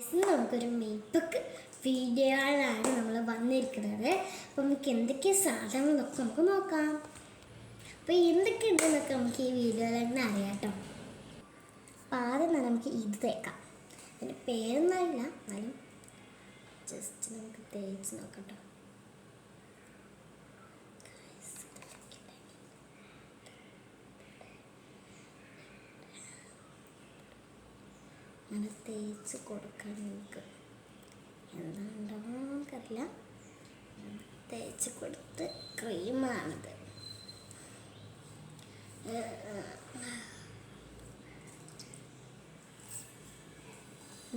ഇന്ന് നമുക്കൊരു മേക്കപ്പ് വീഡിയോയിലാണ് നമ്മൾ വന്നിരിക്കുന്നത്. അപ്പോൾ നമുക്ക് എന്തൊക്കെ സാധനങ്ങളൊക്കെ നമുക്ക് നോക്കാം. അപ്പോൾ എന്തൊക്കെ ഉണ്ടെന്നൊക്കെ നമുക്ക് ഈ വീഡിയോയിൽ തന്നെ അറിയാം കേട്ടോ. അപ്പോൾ ആദ്യം തന്നെ നമുക്ക് ഇത് തേക്കാം. അതിൻ്റെ പേരൊന്നും അറിയില്ല, എന്നാലും ജസ്റ്റ് നമുക്ക് തേച്ച് നോക്കാം കേട്ടോ. അങ്ങനെ തേച്ച് കൊടുക്കാൻ നമുക്ക് എന്താണ്ടാവും നമുക്കറിയില്ല. തേച്ച് കൊടുത്ത് ക്രീമാണിത്.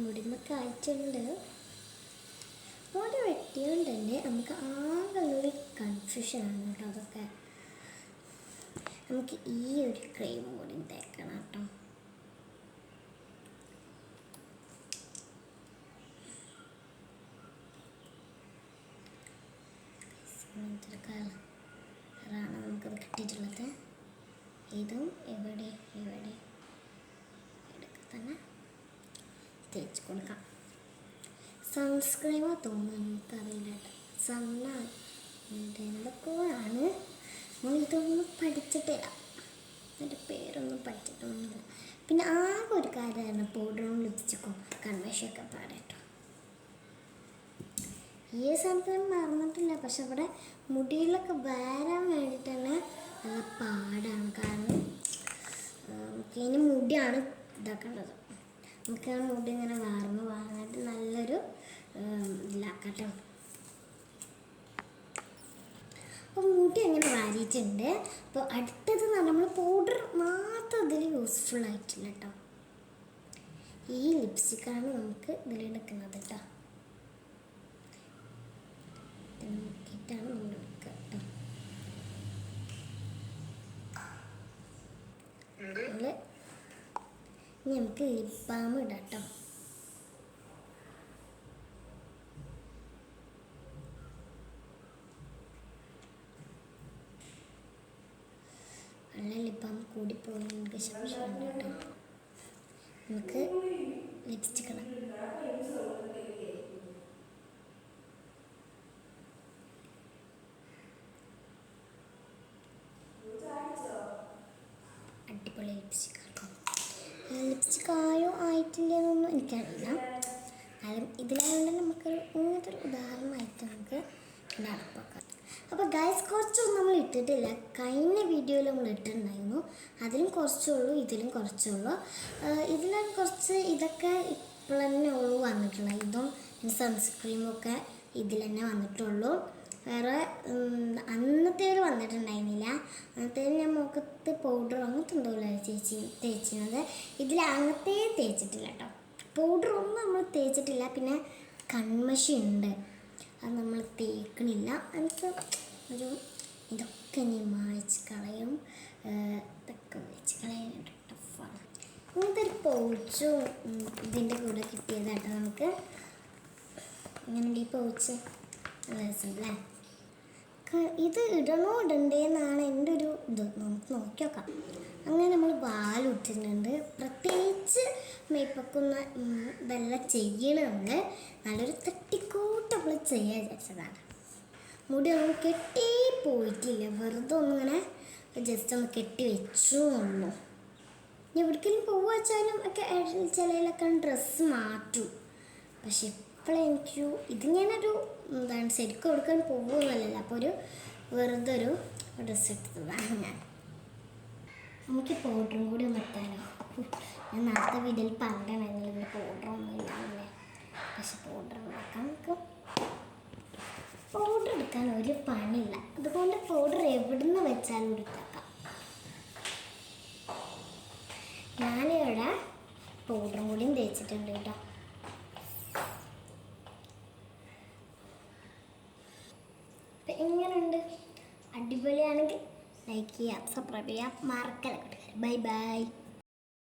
മുടിമൊക്കെ ആയിട്ടുണ്ട്. മുടി വെട്ടിയോണ്ട് തന്നെ നമുക്ക് ആകെയുള്ളൊരു കൺഫ്യൂഷനാണ് കേട്ടോ. അതൊക്കെ നമുക്ക് ഈ ഒരു ക്രീം കൂടി തേക്കണം കേട്ടോ. ഇങ്ങനത്തെ കളറാണ് നമുക്കത് കിട്ടിയിട്ടുള്ളത്. ഇതും ഇവിടെ ഇടയ്ക്ക് തന്നെ തേച്ച് കൊടുക്കാം. സൺസ്ക്രീമോ തോന്നുന്നു, നമുക്കറിയില്ല കേട്ടോ. സണ്ണാണ് എന്തൊക്കെയാണ്. നമ്മൾ ഇതൊന്നും പഠിച്ചിട്ടില്ല, അതിൻ്റെ പേരൊന്നും പഠിച്ചിട്ടൊന്നുമില്ല. പിന്നെ ആകെ ഒരു കാര്യമാണ് പൗഡറും ലിപ്സ്റ്റിക്കും കൺവേഷനൊക്കെ പാടട്ടോ. ഈ സ്ഥലത്ത് മറന്നിട്ടില്ല, പക്ഷെ അവിടെ മുടിയിലൊക്കെ വരാൻ വേണ്ടിയിട്ട് തന്നെ നല്ല പാടാണ്. കാരണം നമുക്ക് ഇനി മുടിയാണ് ഇതാക്കേണ്ടത്. നമുക്ക് ആ മുടി ഇങ്ങനെ വാർന്നിട്ട് നല്ലൊരു ഇതിലാക്കട്ടോ. അപ്പോൾ മുടി അങ്ങനെ വാരിയിട്ടുണ്ട്. അപ്പോൾ അടുത്തത് നമ്മൾ പൗഡർ മാത്രം ഇതിൽ യൂസ്ഫുൾ ആയിട്ടില്ല കേട്ടോ. ഈ ലിപ്സ്റ്റിക്കാണ് നമുക്ക് ഇതിലെടുക്കുന്നത് കേട്ടോ. നോക്കിയിട്ടാണ് നമ്മൾ എടുക്കുക കേട്ടോ. ഇനി നമുക്ക് ലിപ് ബാം ഇടാം കേട്ടോ. നല്ല ലിപ് ബാം കൂടിപ്പോയി നമുക്ക് ശേഷം കേട്ടോ. നമുക്ക് ലിപ്സ്റ്റിക് ഇടാം. അടിപൊളി ലിപ്സ്റ്റിക് ആട്ടോ. ലിപ്സ്റ്റിക് ആയോ ആയിട്ടില്ലെന്നൊന്നും എനിക്കറിയില്ല. എന്നാലും ഇതിലായതുകൊണ്ട് നമുക്ക് ഇങ്ങനത്തെ ഒരു ഉദാഹരണമായിട്ട് നമുക്ക് നടപ്പാക്കാം. അപ്പോൾ ഗൈസ് കുറച്ചൊന്നും നമ്മൾ ഇട്ടിട്ടില്ല. കഴിഞ്ഞ വീഡിയോയിൽ നമ്മൾ ഇട്ടിട്ടുണ്ടായിരുന്നു. അതിലും കുറച്ചുള്ളൂ, ഇതിലും കുറച്ചുള്ളൂ. ഇതിലും കുറച്ച് ഇതൊക്കെ ഇപ്പോൾ തന്നെ ഉള്ളൂ വന്നിട്ടുള്ളത്. ഇതും സൺസ്ക്രീമൊക്കെ ഇതിൽ തന്നെ വന്നിട്ടുള്ളൂ. വേറെ അന്നത്തേത് വന്നിട്ടുണ്ടായിരുന്നില്ല. അന്നത്തേത് ഞാൻ മുഖത്ത് പൗഡർ അങ്ങനത്തെ ഉണ്ടല്ലോ തേച്ചിരുന്നത്. ഇതിൽ അങ്ങനത്തെ തേച്ചിട്ടില്ല കേട്ടോ. പൗഡറൊന്നും നമ്മൾ തേച്ചിട്ടില്ല. പിന്നെ കൺമഷി ഉണ്ട്, അത് നമ്മൾ തേക്കണില്ല. എനിക്ക് ഒരു ഇതൊക്കെ ഇനി മായ്ച്ച് കളയും. ഇതൊക്കെ മായ്ച്ച് കളയാനായിട്ട് ടഫാണ്. ഇങ്ങനത്തെ ഒരു പൗച്ചും ഇതിൻ്റെ കൂടെ കിട്ടിയതാട്ടോ നമുക്ക്. ഇങ്ങനെ ഈ പൗച്ച് നല്ല രസമല്ലേ. ഇത് ഇടണ്ടേന്നാണ് എൻ്റെ ഒരു ഇത്. നമുക്ക് നോക്കി നോക്കാം. അങ്ങനെ നമ്മൾ വാലിട്ടിട്ടുണ്ട്. പ്രത്യേകിച്ച് മേപ്പൊക്കുന്ന ഇതെല്ലാം ചെയ്യണമെന്ന് നല്ലൊരു തട്ടിക്കൂട്ട് നമ്മൾ ചെയ്യാൻ വിചാരിച്ചതാണ്. മുടി ഒന്നും കെട്ടി പോയിട്ടില്ല, വെറുതെ ഒന്നിങ്ങനെ ജസ്റ്റ് ഒന്ന് കെട്ടി വെച്ചു ഉള്ളൂ. ഇനി എവിടേക്കെങ്കിലും പോകുക വെച്ചാലും ഒക്കെ ചിലയിലൊക്കെ ഡ്രസ്സ് മാറ്റും. പക്ഷെ ഇപ്പോഴെനിക്കൊരു ഇത് ഞാനൊരു എന്താണ് ശരിക്കും കൊടുക്കാൻ പോകുന്നതല്ല. അപ്പോൾ ഒരു വെറുതെ ഒരു ഡ്രസ്സ് എടുത്തതാണ് ഞാൻ. നമുക്ക് പൗഡറും കൂടി ഒന്ന് എത്താനോ. ഞാൻ നേരത്തെ വീഡിയോയിൽ പറഞ്ഞിട്ടുണ്ടായിരുന്നില്ല ഇതിൽ പൗഡറൊന്നും ഇല്ലാന്നല്ലേ. പക്ഷെ പൗഡർ ഉണ്ടാക്കാൻ നമുക്ക് പൗഡർ എടുക്കാൻ ഒരു പണിയില്ല. അതുകൊണ്ട് പൗഡർ എവിടുന്ന് വെച്ചാലും എടുത്തേക്കാം. ഞാനിവിടെ പൗഡറും കൂടിയും തേച്ചിട്ടുണ്ട് കേട്ടോ. അപ്പം എങ്ങനെയുണ്ട്? അടിപൊളിയാണെങ്കിൽ ലൈക്ക് ചെയ്യാം, സബ്സ്ക്രൈബ് ചെയ്യാം, മറക്കല്ല. Bye bye.